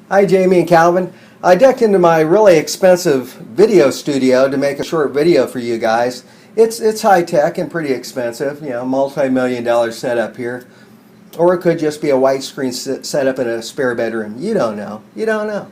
Hi, Jamie and Calvin. I ducked into my really expensive video studio to make a short video for you guys. It's high tech and pretty expensive, multi-million dollar setup here. Or it could just be a white screen setup in a spare bedroom. You don't know. You don't know.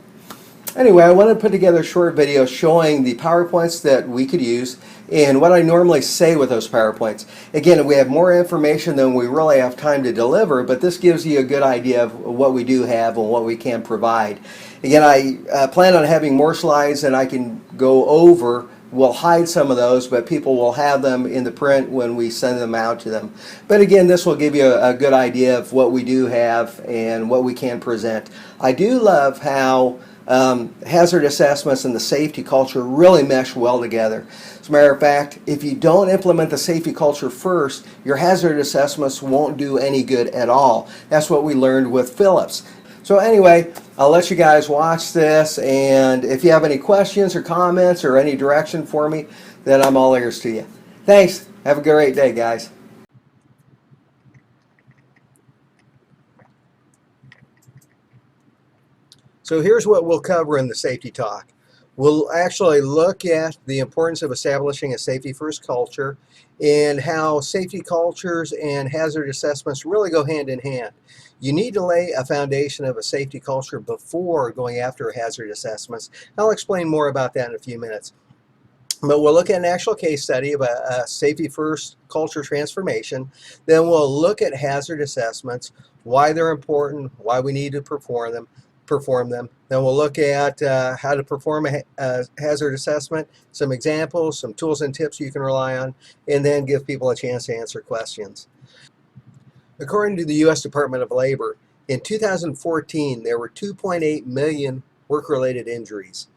Anyway, I wanted to put together a short video showing the PowerPoints that we could use and what I normally say with those PowerPoints. Again, we have more information than we really have time to deliver, but this gives you a good idea of what we do have and what we can provide. Again, I plan on having more slides than I can go over. We'll hide some of those, but people will have them in the print when we send them out to them. But again, this will give you a good idea of what we do have and what we can present. I do love how hazard assessments and the safety culture really mesh well together. As a matter of fact, if you don't implement the safety culture first, your hazard assessments won't do any good at all. That's what we learned with Philips. So anyway, I'll let you guys watch this, and if you have any questions or comments or any direction for me, then I'm all ears to you. Thanks. Have a great day, guys. So here's what we'll cover in the safety talk. We'll actually look at the importance of establishing a safety-first culture and how safety cultures and hazard assessments really go hand in hand. You need to lay a foundation of a safety culture before going after hazard assessments. I'll explain more about that in a few minutes. But we'll look at an actual case study of a safety-first culture transformation. Then we'll look at hazard assessments, why they're important, why we need to perform them. Then we'll look at how to perform a hazard assessment, some examples, some tools and tips you can rely on, and then give people a chance to answer questions. According to the U.S. Department of Labor, in 2014, there were 2.8 million work-related injuries.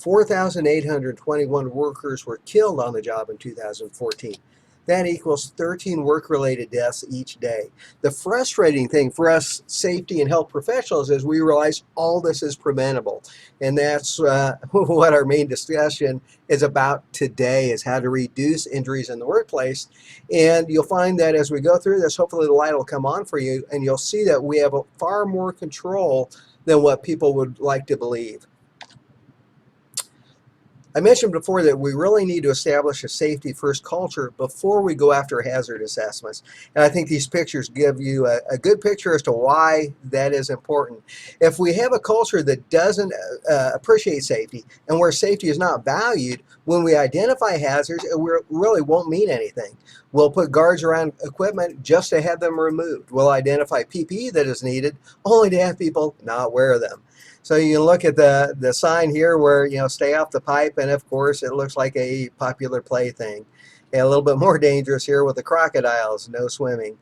4,821 workers were killed on the job in 2014. That equals 13 work-related deaths each day. The frustrating thing for us safety and health professionals is we realize all this is preventable. And that's what our main discussion is about today, is how to reduce injuries in the workplace. And you'll find that as we go through this, hopefully the light will come on for you, and you'll see that we have far more control than what people would like to believe. I mentioned before that we really need to establish a safety-first culture before we go after hazard assessments. And I think these pictures give you a good picture as to why that is important. If we have a culture that doesn't appreciate safety and where safety is not valued, when we identify hazards, it really won't mean anything. We'll put guards around equipment just to have them removed. We'll identify PPE that is needed only to have people not wear them. So you look at the sign here where, stay off the pipe, and of course it looks like a popular plaything. And a little bit more dangerous here with the crocodiles, no swimming.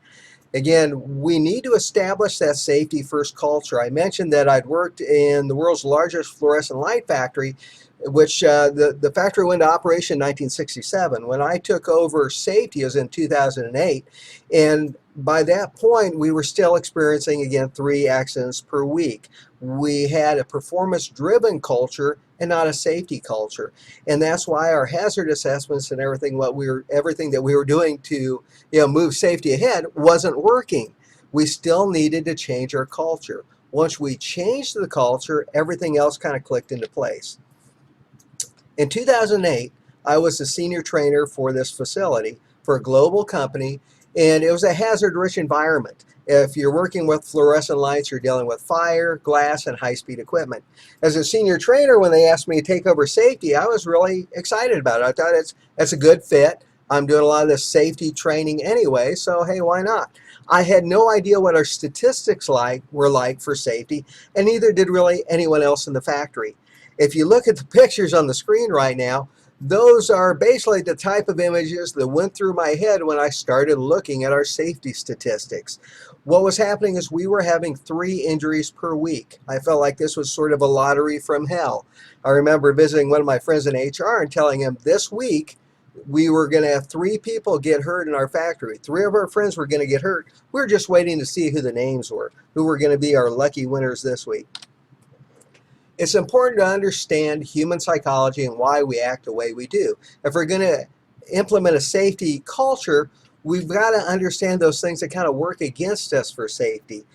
Again, we need to establish that safety first culture. I mentioned that I'd worked in the world's largest fluorescent light factory, which the factory went into operation in 1967. When I took over safety, it was in 2008. And by that point, we were still experiencing, again, 3 accidents per week. We had a performance-driven culture and not a safety culture. And that's why our hazard assessments and everything that we were doing to move safety ahead wasn't working. We still needed to change our culture. Once we changed the culture, everything else kind of clicked into place. In 2008, I was the senior trainer for this facility for a global company, and it was a hazard-rich environment. If you're working with fluorescent lights, you're dealing with fire, glass, and high-speed equipment. As a senior trainer, when they asked me to take over safety, I was really excited about it. I thought that's a good fit. I'm doing a lot of this safety training anyway, so hey, why not? I had no idea what our statistics were like for safety, and neither did really anyone else in the factory. If you look at the pictures on the screen right now, those are basically the type of images that went through my head when I started looking at our safety statistics. What was happening is we were having 3 injuries per week. I felt like this was sort of a lottery from hell. I remember visiting one of my friends in HR and telling him this week we were going to have 3 people get hurt in our factory. 3 of our friends were going to get hurt. We were just waiting to see who the names were, who were going to be our lucky winners this week. It's important to understand human psychology and why we act the way we do. If we're going to implement a safety culture, we've got to understand those things that kind of work against us for safety.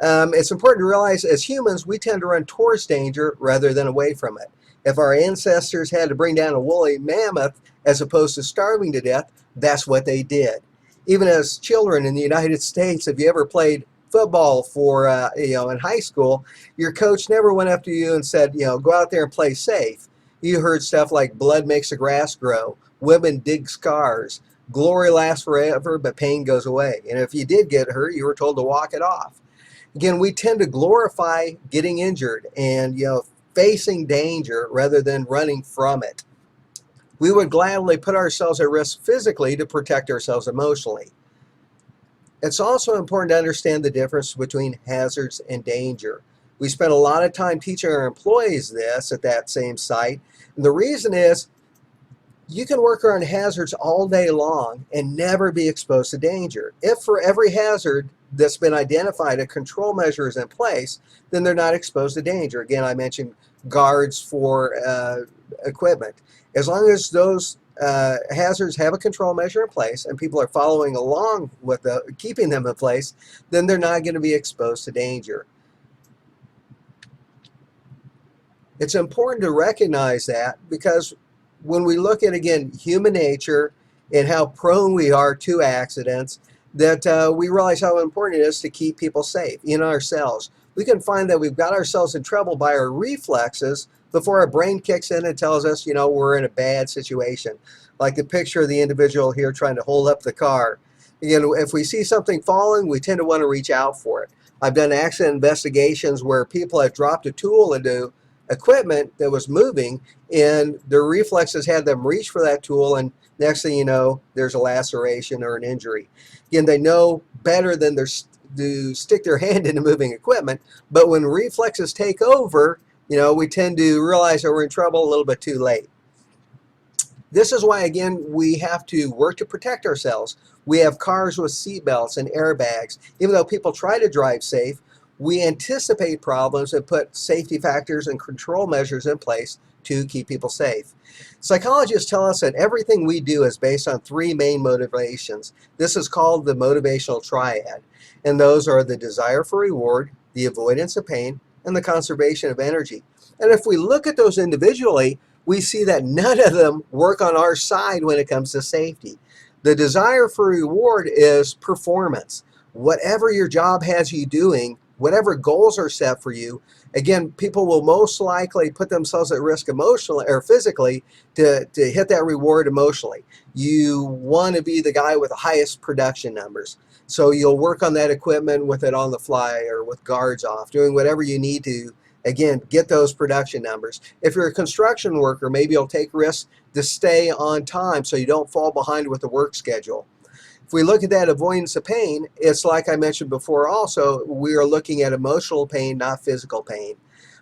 It's important to realize as humans, we tend to run towards danger rather than away from it. If our ancestors had to bring down a woolly mammoth as opposed to starving to death, that's what they did. Even as children in the United States, if you ever played football for, in high school, your coach never went up to you and said, go out there and play safe. You heard stuff like blood makes the grass grow, women dig scars, glory lasts forever, but pain goes away. And if you did get hurt, you were told to walk it off. Again, we tend to glorify getting injured and facing danger rather than running from it. We would gladly put ourselves at risk physically to protect ourselves emotionally. It's also important to understand the difference between hazards and danger. We spend a lot of time teaching our employees this at that same site. And the reason is you can work around hazards all day long and never be exposed to danger. If for every hazard that's been identified a control measure is in place, then they're not exposed to danger. Again, I mentioned guards for equipment. As long as those hazards have a control measure in place and people are following along with keeping them in place, then they're not going to be exposed to danger. It's important to recognize that, because when we look at, again, human nature and how prone we are to accidents, that we realize how important it is to keep people safe in ourselves. We can find that we've got ourselves in trouble by our reflexes before our brain kicks in and tells us, we're in a bad situation. Like the picture of the individual here trying to hold up the car. Again, if we see something falling, we tend to want to reach out for it. I've done accident investigations where people have dropped a tool into equipment that was moving, and their reflexes had them reach for that tool, and next thing you know, there's a laceration or an injury. Again, they know better than to stick their hand into moving equipment, but when reflexes take over, we tend to realize that we're in trouble a little bit too late. This is why, again, we have to work to protect ourselves. We have cars with seat belts and airbags. Even though people try to drive safe, we anticipate problems and put safety factors and control measures in place to keep people safe. Psychologists tell us that everything we do is based on three main motivations. This is called the motivational triad, and those are the desire for reward, the avoidance of pain, and the conservation of energy. And if we look at those individually, we see that none of them work on our side when it comes to safety. The desire for reward is performance. Whatever your job has you doing, whatever goals are set for you, again, people will most likely put themselves at risk emotionally or physically to hit that reward emotionally. You want to be the guy with the highest production numbers. So you'll work on that equipment with it on the fly or with guards off, doing whatever you need to, again, get those production numbers. If you're a construction worker, maybe you'll take risks to stay on time so you don't fall behind with the work schedule. If we look at that avoidance of pain, it's like I mentioned before also, we are looking at emotional pain, not physical pain.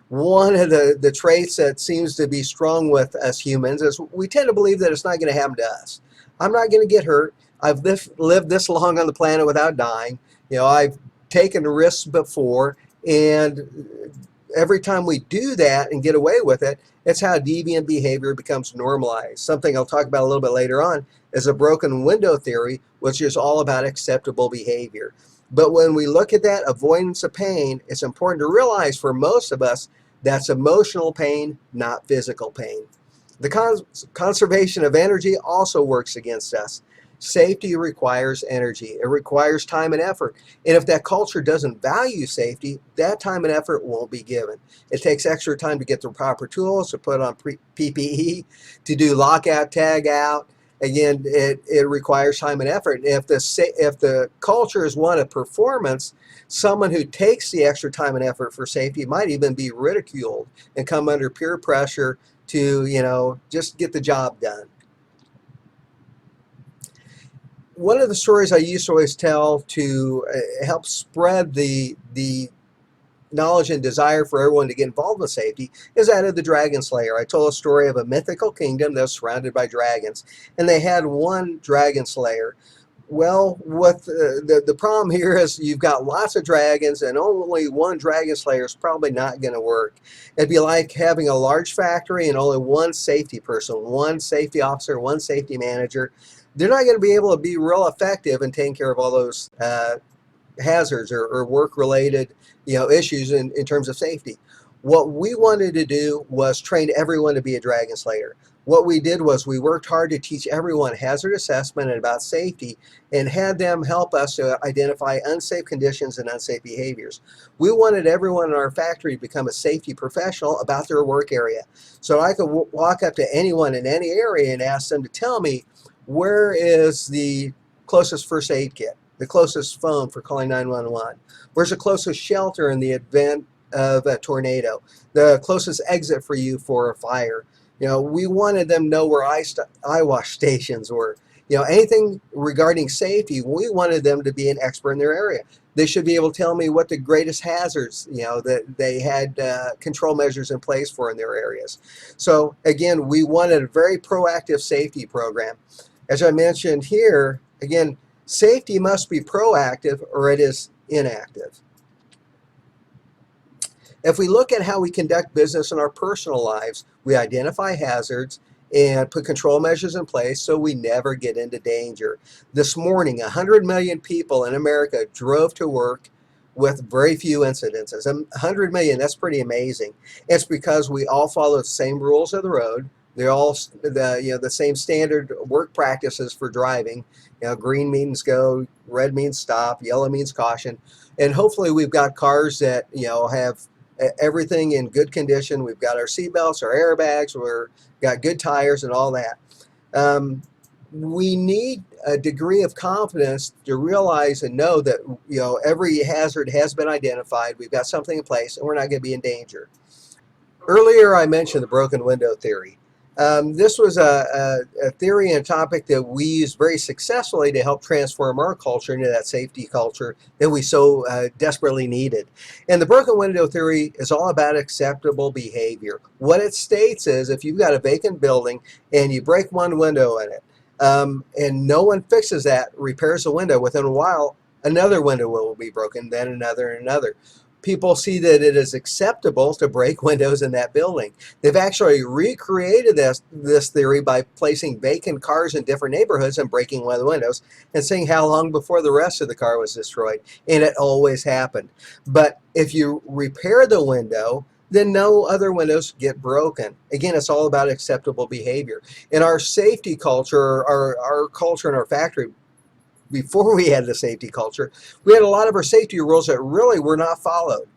One of the traits that seems to be strong with us humans is we tend to believe that it's not going to happen to us. I'm not going to get hurt. I've lived this long on the planet without dying. I've taken risks before, and every time we do that and get away with it, it's how deviant behavior becomes normalized. Something I'll talk about a little bit later on is a broken window theory, which is all about acceptable behavior. But when we look at that avoidance of pain, it's important to realize for most of us, that's emotional pain, not physical pain. The conservation of energy also works against us. Safety requires energy. It requires time and effort. And if that culture doesn't value safety, that time and effort won't be given. It takes extra time to get the proper tools, to put on PPE, to do lockout, tag out. Again, it requires time and effort. If the culture is one of performance, someone who takes the extra time and effort for safety might even be ridiculed and come under peer pressure to, just get the job done. One of the stories I used to always tell to help spread the knowledge and desire for everyone to get involved with safety is that of the Dragon Slayer. I told a story of a mythical kingdom that was surrounded by dragons, and they had one Dragon Slayer. Well, what the problem here is you've got lots of dragons, and only one Dragon Slayer is probably not going to work. It'd be like having a large factory and only one safety person, one safety officer, one safety manager. They're not going to be able to be real effective in taking care of all those hazards or work-related, issues in terms of safety. What we wanted to do was train everyone to be a dragon slayer. What we did was we worked hard to teach everyone hazard assessment and about safety, and had them help us to identify unsafe conditions and unsafe behaviors. We wanted everyone in our factory to become a safety professional about their work area. So I could walk up to anyone in any area and ask them to tell me, where is the closest first aid kit, the closest phone for calling 911? Where's the closest shelter in the event of a tornado, the closest exit for you for a fire? We wanted them to know where eye wash stations were. Anything regarding safety, we wanted them to be an expert in their area. They should be able to tell me what the greatest hazards, that they had control measures in place for in their areas. So again, we wanted a very proactive safety program. As I mentioned here, again, safety must be proactive or it is inactive. If we look at how we conduct business in our personal lives, we identify hazards and put control measures in place so we never get into danger. This morning, 100 million people in America drove to work with very few incidences. 100 million, that's pretty amazing. It's because we all follow the same rules of the road. They're all the same standard work practices for driving. Green means go, red means stop, yellow means caution. And hopefully we've got cars that have everything in good condition. We've got our seatbelts, our airbags, we've got good tires and all that. We need a degree of confidence to realize and know that every hazard has been identified. We've got something in place and we're not going to be in danger. Earlier I mentioned the broken window theory. This was a theory and a topic that we used very successfully to help transform our culture into that safety culture that we so desperately needed. And the broken window theory is all about acceptable behavior. What it states is, if you've got a vacant building and you break one window in it, and no one fixes that, repairs the window, within a while another window will be broken, then another and another. People see that it is acceptable to break windows in that building. They've actually recreated this theory by placing vacant cars in different neighborhoods and breaking one of the windows and seeing how long before the rest of the car was destroyed. And it always happened. But if you repair the window, then no other windows get broken. Again, it's all about acceptable behavior. In our safety culture, our culture in our factory, before we had the safety culture, we had a lot of our safety rules that really were not followed.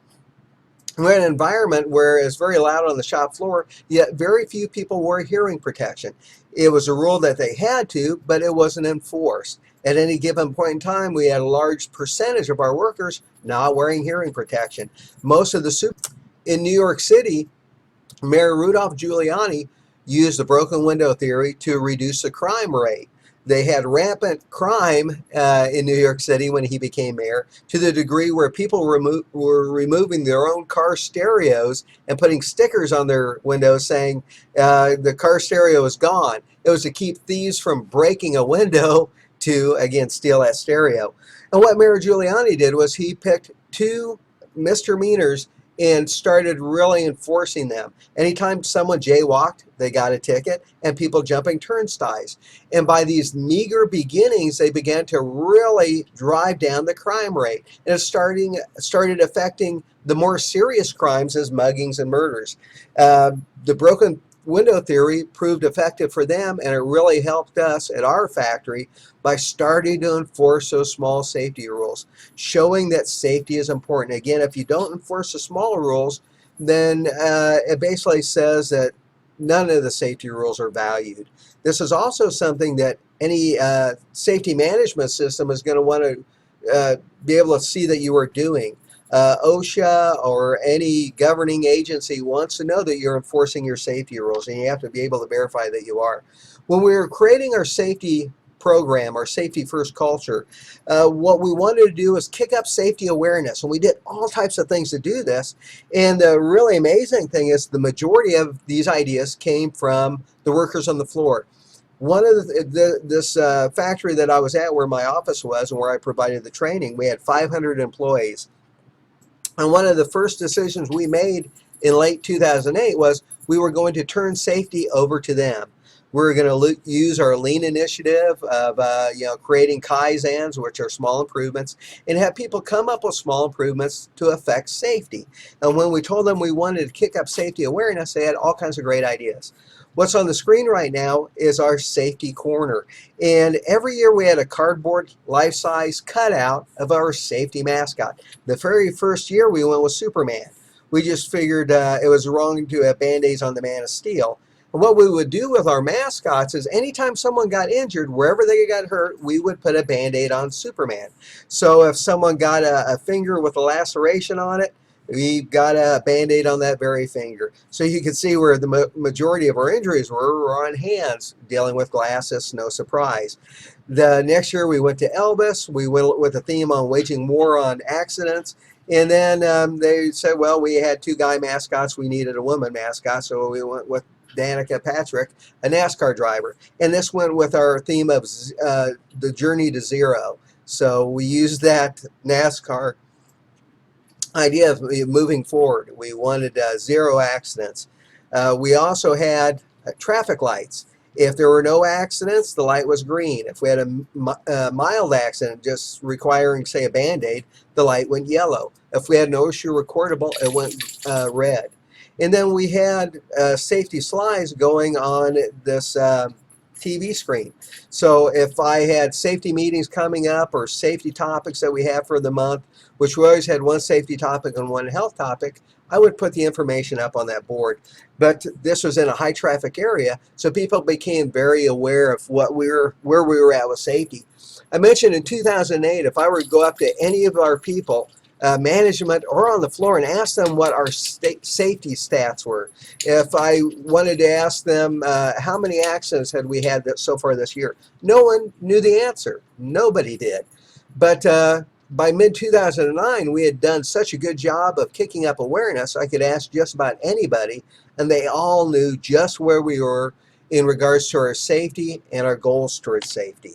We had an environment where it's very loud on the shop floor, yet very few people wore hearing protection. It was a rule that they had to, but it wasn't enforced. At any given point in time, we had a large percentage of our workers not wearing hearing protection. Most of the in New York City, Mayor Rudolph Giuliani used the broken window theory to reduce the crime rate. They had rampant crime in New York City when he became mayor, to the degree where people were removing their own car stereos and putting stickers on their windows saying the car stereo is gone. It was to keep thieves from breaking a window to, again, steal that stereo. And what Mayor Giuliani did was he picked 2 misdemeanors and started really enforcing them. Anytime someone jaywalked, they got a ticket, and people jumping turnstiles. And by these meager beginnings, they began to really drive down the crime rate. And it started affecting the more serious crimes as muggings and murders. The broken window theory proved effective for them, and it really helped us at our factory by starting to enforce those small safety rules, showing that safety is important. Again, if you don't enforce the smaller rules, then it basically says that none of the safety rules are valued. This is also something that any safety management system is going to want to be able to see that you are doing. OSHA or any governing agency wants to know that you're enforcing your safety rules, and you have to be able to verify that you are. When we were creating our safety program, our safety first culture, what we wanted to do is kick up safety awareness, and we did all types of things to do this. And the really amazing thing is the majority of these ideas came from the workers on the floor. One of this factory that I was at, where my office was and where I provided the training, we had 500 employees. And one of the first decisions we made in late 2008 was we were going to turn safety over to them. We're going to use our lean initiative of creating kaizens, which are small improvements, and have people come up with small improvements to affect safety. And when we told them we wanted to kick up safety awareness, they had all kinds of great ideas. What's on the screen right now is our safety corner. And every year we had a cardboard life-size cutout of our safety mascot. The very first year we went with Superman. We just figured it was wrong to have Band-Aids on the Man of Steel. And what we would do with our mascots is anytime someone got injured, wherever they got hurt, we would put a Band-Aid on Superman. So if someone got a finger with a laceration on it, we got a Band-Aid on that very finger. So you can see where the majority of our injuries were on hands, dealing with glasses, no surprise. The next year we went to Elvis. We went with a theme on waging war on accidents. And then they said, well, we had two guy mascots. We needed a woman mascot. So we went with Danica Patrick, a NASCAR driver. And this went with our theme of the journey to zero. So we used that NASCAR idea of moving forward. We wanted zero accidents. We also had traffic lights. If there were no accidents, the light was green. If we had a mild accident just requiring, say, a Band-Aid, the light went yellow. If we had no issue recordable, it went red. And then we had safety slides going on this TV screen. So if I had safety meetings coming up or safety topics that we have for the month, which we always had one safety topic and one health topic, I would put the information up on that board. But this was in a high traffic area, so people became very aware of where we were at with safety. I mentioned in 2008, if I were to go up to any of our people, management or on the floor, and ask them what our safety stats were. If I wanted to ask them how many accidents had we had so far this year, no one knew the answer. Nobody did. But by mid-2009, we had done such a good job of kicking up awareness, I could ask just about anybody, and they all knew just where we were in regards to our safety and our goals towards safety.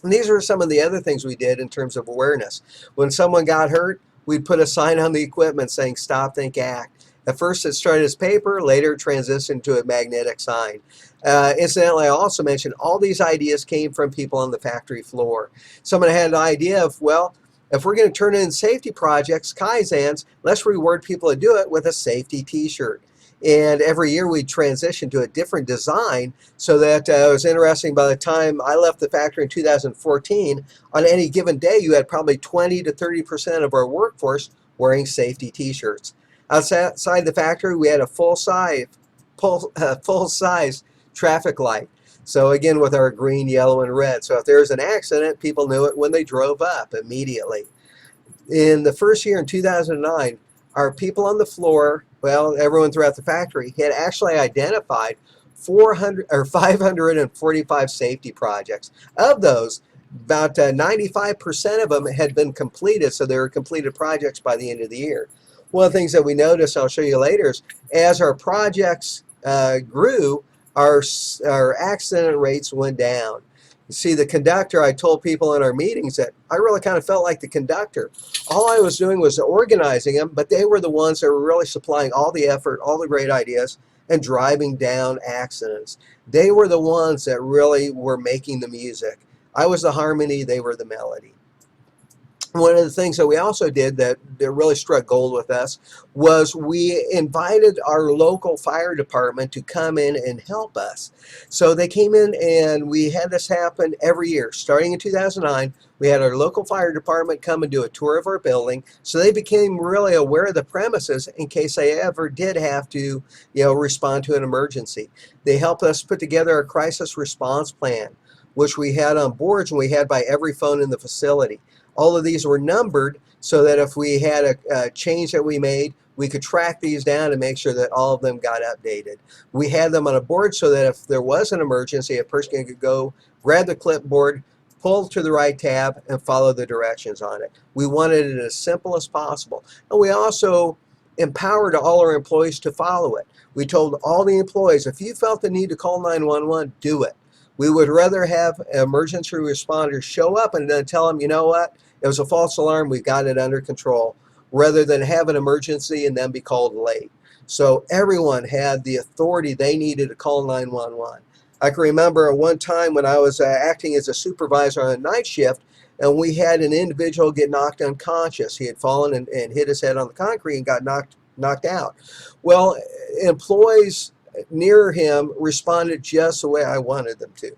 And these are some of the other things we did in terms of awareness. When someone got hurt, we'd put a sign on the equipment saying, stop, think, act. At first it started as paper, later transitioned to a magnetic sign. Incidentally, I also mentioned all these ideas came from people on the factory floor. Someone had an idea of, well, if we're going to turn in safety projects, Kaizens, let's reward people to do it with a safety t-shirt. And every year we transition to a different design, so that it was interesting. By the time I left the factory in 2014, on any given day you had probably 20 to 30% of our workforce wearing safety t-shirts. Outside the factory we had a full-size traffic light. So again, with our green, yellow, and red. So if there was an accident, people knew it when they drove up immediately. In the first year in 2009, our people on the floor, well, everyone throughout the factory, had actually identified 545 safety projects. Of those, about 95% of them had been completed, so they were completed projects by the end of the year. One of the things that we noticed, I'll show you later, is as our projects grew, our accident rates went down. You see, the conductor, I told people in our meetings that I really kind of felt like the conductor. All I was doing was organizing them, but they were the ones that were really supplying all the effort, all the great ideas, and driving down accidents. They were the ones that really were making the music. I was the harmony, they were the melody. One of the things that we also did that really struck gold with us was we invited our local fire department to come in and help us. So they came in, and we had this happen every year. Starting in 2009, we had our local fire department come and do a tour of our building, so they became really aware of the premises in case they ever did have to, respond to an emergency. They helped us put together a crisis response plan, which we had on boards, and we had by every phone in the facility. All of these were numbered so that if we had a change that we made, we could track these down and make sure that all of them got updated. We had them on a board so that if there was an emergency, a person could go grab the clipboard, pull to the right tab, and follow the directions on it. We wanted it as simple as possible. And we also empowered all our employees to follow it. We told all the employees, if you felt the need to call 911, do it. We would rather have emergency responders show up and then tell them, you know what, it was a false alarm, we've got it under control, rather than have an emergency and then be called late. So everyone had the authority they needed to call 911. I can remember one time when I was acting as a supervisor on a night shift, and we had an individual get knocked unconscious. He had fallen and hit his head on the concrete and got knocked out. Well, employees near him responded just the way I wanted them to.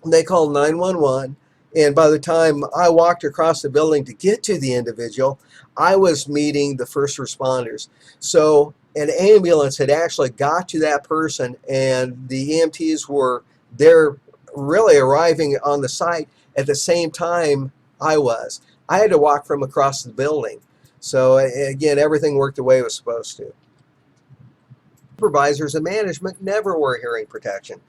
They called 911, and by the time I walked across the building to get to the individual, I was meeting the first responders. So an ambulance had actually got to that person, and the EMTs were there, really arriving on the site at the same time I was. I had to walk from across the building. So again, everything worked the way it was supposed to. Supervisors and management never wear hearing protection.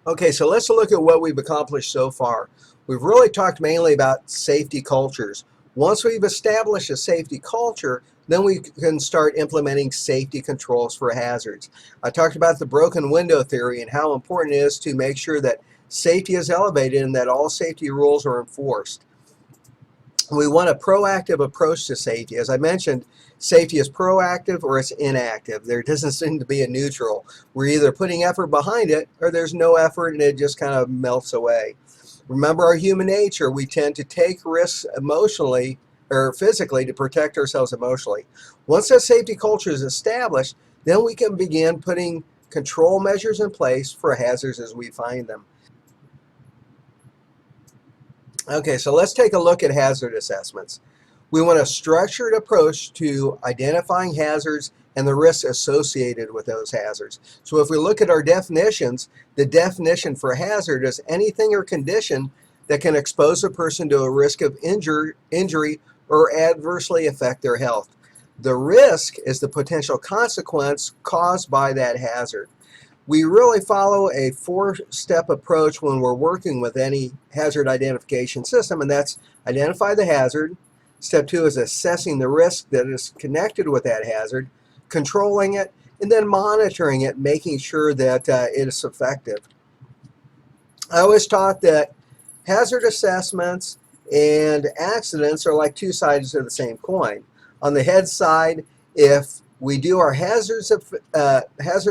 Okay, so let's look at what we've accomplished so far. We've really talked mainly about safety cultures. Once we've established a safety culture, then we can start implementing safety controls for hazards. I talked about the broken window theory and how important it is to make sure that safety is elevated and that all safety rules are enforced. We want a proactive approach to safety. As I mentioned, safety is proactive or it's inactive. There doesn't seem to be a neutral. We're either putting effort behind it or there's no effort and it just kind of melts away. Remember our human nature. We tend to take risks emotionally or physically to protect ourselves emotionally. Once that safety culture is established, then we can begin putting control measures in place for hazards as we find them. Okay, so let's take a look at hazard assessments. We want a structured approach to identifying hazards and the risks associated with those hazards. So if we look at our definitions, the definition for hazard is anything or condition that can expose a person to a risk of injury or adversely affect their health. The risk is the potential consequence caused by that hazard. We really follow a four-step approach when we're working with any hazard identification system, and that's identify the hazard. Step two is assessing the risk that is connected with that hazard, controlling it, and then monitoring it, making sure that it is effective. I always taught that hazard assessments and accidents are like two sides of the same coin. On the head side, if we do our hazard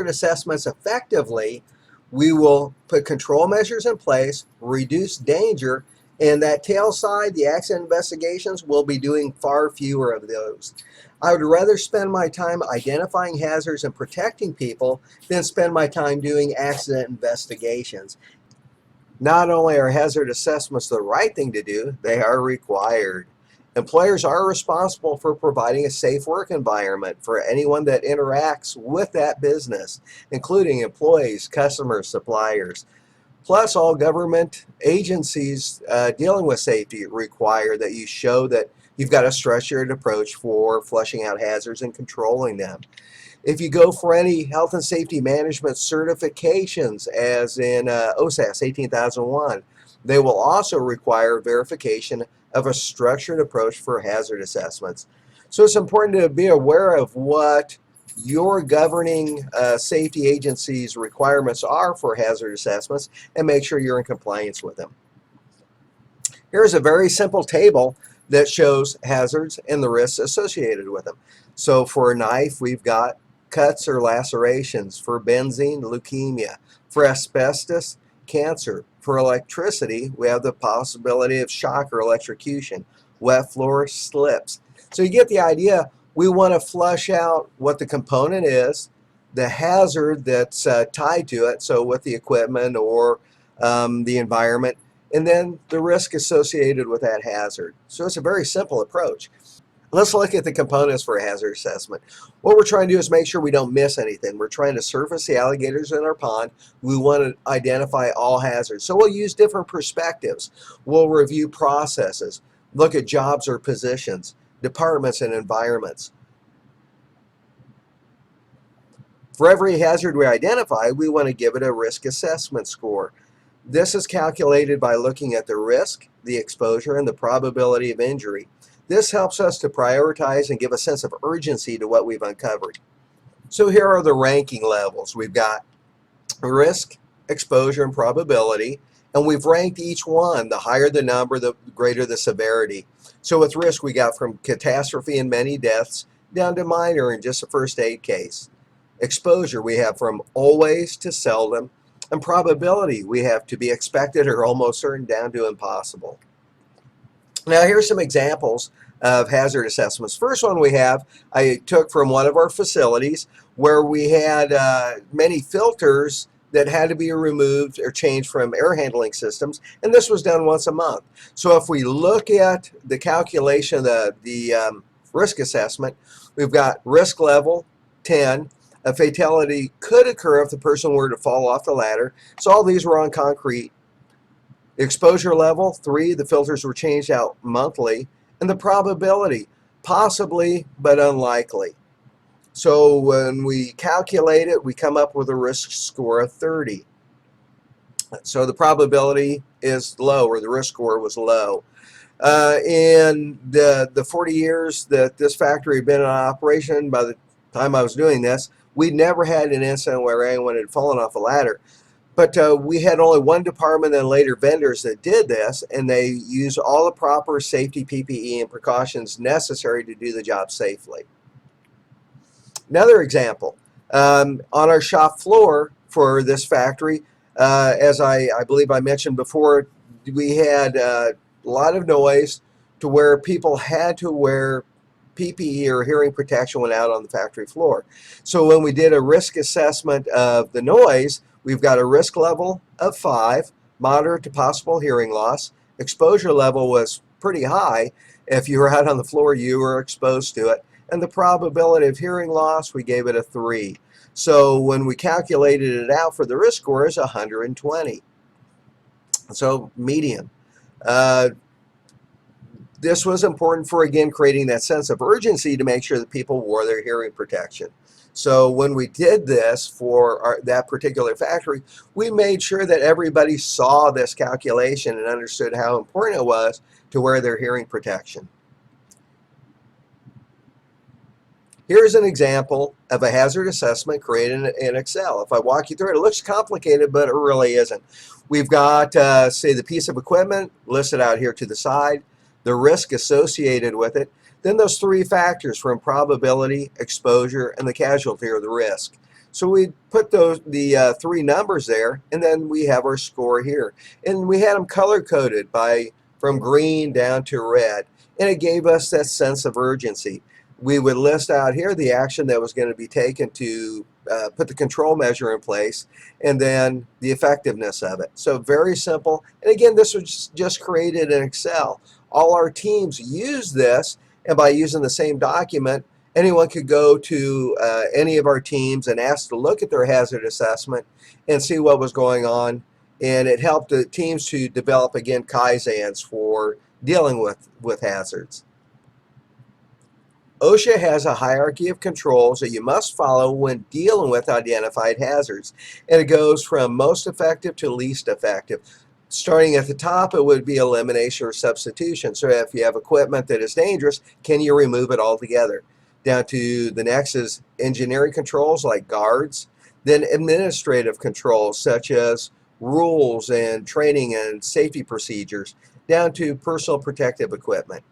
assessments effectively, we will put control measures in place, reduce danger, and that tail side, the accident investigations, we'll be doing far fewer of those. I would rather spend my time identifying hazards and protecting people than spend my time doing accident investigations. Not only are hazard assessments the right thing to do, they are required. Employers are responsible for providing a safe work environment for anyone that interacts with that business, including employees, customers, suppliers. Plus, all government agencies dealing with safety require that you show that you've got a structured approach for flushing out hazards and controlling them. If you go for any health and safety management certifications, as in OSAS 18001, they will also require verification of a structured approach for hazard assessments. So it's important to be aware of what your governing safety agency's requirements are for hazard assessments and make sure you're in compliance with them. Here's a very simple table that shows hazards and the risks associated with them. So for a knife, we've got cuts or lacerations. For benzene, leukemia. For asbestos, cancer. For electricity, we have the possibility of shock or electrocution. Wet floor, slips. So you get the idea. We want to flush out what the component is, the hazard that's tied to it, so with the equipment or the environment, and then the risk associated with that hazard. So it's a very simple approach. Let's look at the components for a hazard assessment. What we're trying to do is make sure we don't miss anything. We're trying to surface the alligators in our pond. We want to identify all hazards. So we'll use different perspectives. We'll review processes, look at jobs or positions, departments and environments. For every hazard we identify, we want to give it a risk assessment score. This is calculated by looking at the risk, the exposure, and the probability of injury. This helps us to prioritize and give a sense of urgency to what we've uncovered. So here are the ranking levels. We've got risk, exposure, and probability, and we've ranked each one. The higher the number, the greater the severity. So with risk, we got from catastrophe and many deaths down to minor and just a first aid case. Exposure, we have from always to seldom. And probability, we have to be expected or almost certain down to impossible. Now here's some examples of hazard assessments. First one I took from one of our facilities where we had many filters that had to be removed or changed from air handling systems, and this was done once a month. So if we look at the calculation of the risk assessment, we've got risk level 10. A fatality could occur if the person were to fall off the ladder. So all these were on concrete. Exposure level 3, the filters were changed out monthly. And the probability, possibly but unlikely. So when we calculate it, we come up with a risk score of 30. So the probability is low, or the risk score was low. In the 40 years that this factory had been in operation, by the time I was doing this, we'd never had an incident where anyone had fallen off a ladder. But we had only one department and later vendors that did this, and they used all the proper safety PPE and precautions necessary to do the job safely. Another example, on our shop floor for this factory, as I believe I mentioned before, we had a lot of noise to where people had to wear PPE or hearing protection when out on the factory floor. So when we did a risk assessment of the noise, we've got a risk level of 5, moderate to possible hearing loss. Exposure level was pretty high. If you were out on the floor, you were exposed to it. And the probability of hearing loss, we gave it a 3. So when we calculated it out for the risk score, is 120. So medium. This was important for, again, creating that sense of urgency to make sure that people wore their hearing protection. So when we did this for that particular factory, we made sure that everybody saw this calculation and understood how important it was to wear their hearing protection. Here's an example of a hazard assessment created in Excel. If I walk you through it, it looks complicated, but it really isn't. We've got, say, the piece of equipment listed out here to the side, the risk associated with it, then those 3 factors from probability, exposure, and the casualty or the risk. So we put the 3 numbers there, and then we have our score here. And we had them color-coded from green down to red, and it gave us that sense of urgency. We would list out here the action that was going to be taken to put the control measure in place, and then the effectiveness of it. So very simple. And again, this was just created in Excel. All our teams use this, and by using the same document, anyone could go to any of our teams and ask to look at their hazard assessment and see what was going on. And it helped the teams to develop, again, Kaizens for dealing with hazards. OSHA has a hierarchy of controls that you must follow when dealing with identified hazards. And it goes from most effective to least effective. Starting at the top, it would be elimination or substitution. So if you have equipment that is dangerous, can you remove it altogether? Down to the next is engineering controls like guards. Then administrative controls such as rules and training and safety procedures. Down to personal protective equipment.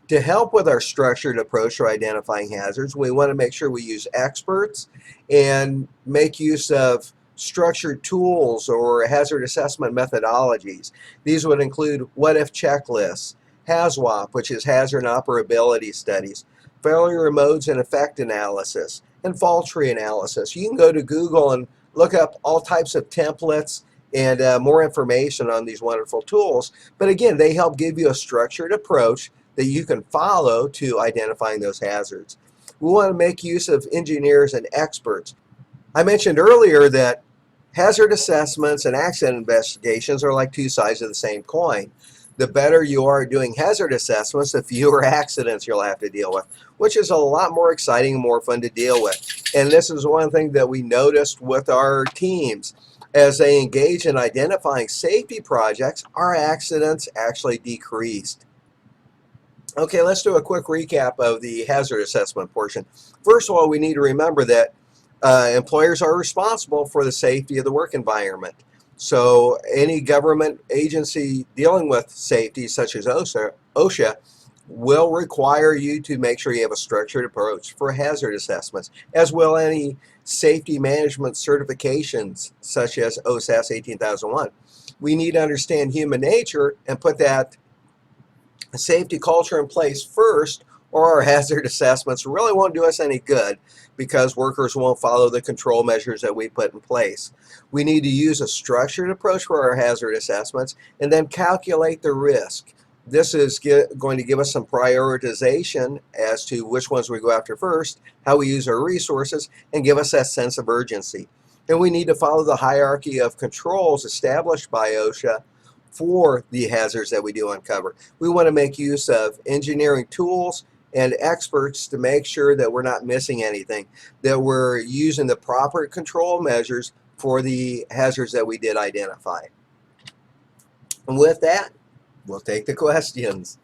To help with our structured approach to identifying hazards, we want to make sure we use experts and make use of structured tools or hazard assessment methodologies. These would include what-if checklists, HAZWOP, which is hazard and operability studies, failure modes and effect analysis, and fault tree analysis. You can go to Google and look up all types of templates and more information on these wonderful tools. But again, they help give you a structured approach that you can follow to identifying those hazards. We want to make use of engineers and experts. I mentioned earlier that hazard assessments and accident investigations are like 2 sides of the same coin. The better you are at doing hazard assessments, the fewer accidents you'll have to deal with, which is a lot more exciting and more fun to deal with. And this is one thing that we noticed with our teams. As they engage in identifying safety projects, our accidents actually decreased. Okay, let's do a quick recap of the hazard assessment portion. First of all, we need to remember that employers are responsible for the safety of the work environment. So any government agency dealing with safety, such as OSHA, will require you to make sure you have a structured approach for hazard assessments, as will any safety management certifications such as OSAS 18001. We need to understand human nature and put that safety culture in place first, or our hazard assessments really won't do us any good because workers won't follow the control measures that we put in place. We need to use a structured approach for our hazard assessments and then calculate the risk. This is going to give us some prioritization as to which ones we go after first, how we use our resources, and give us that sense of urgency. And we need to follow the hierarchy of controls established by OSHA for the hazards that we do uncover. We want to make use of engineering tools and experts to make sure that we're not missing anything, that we're using the proper control measures for the hazards that we did identify. And with that, we'll take the questions.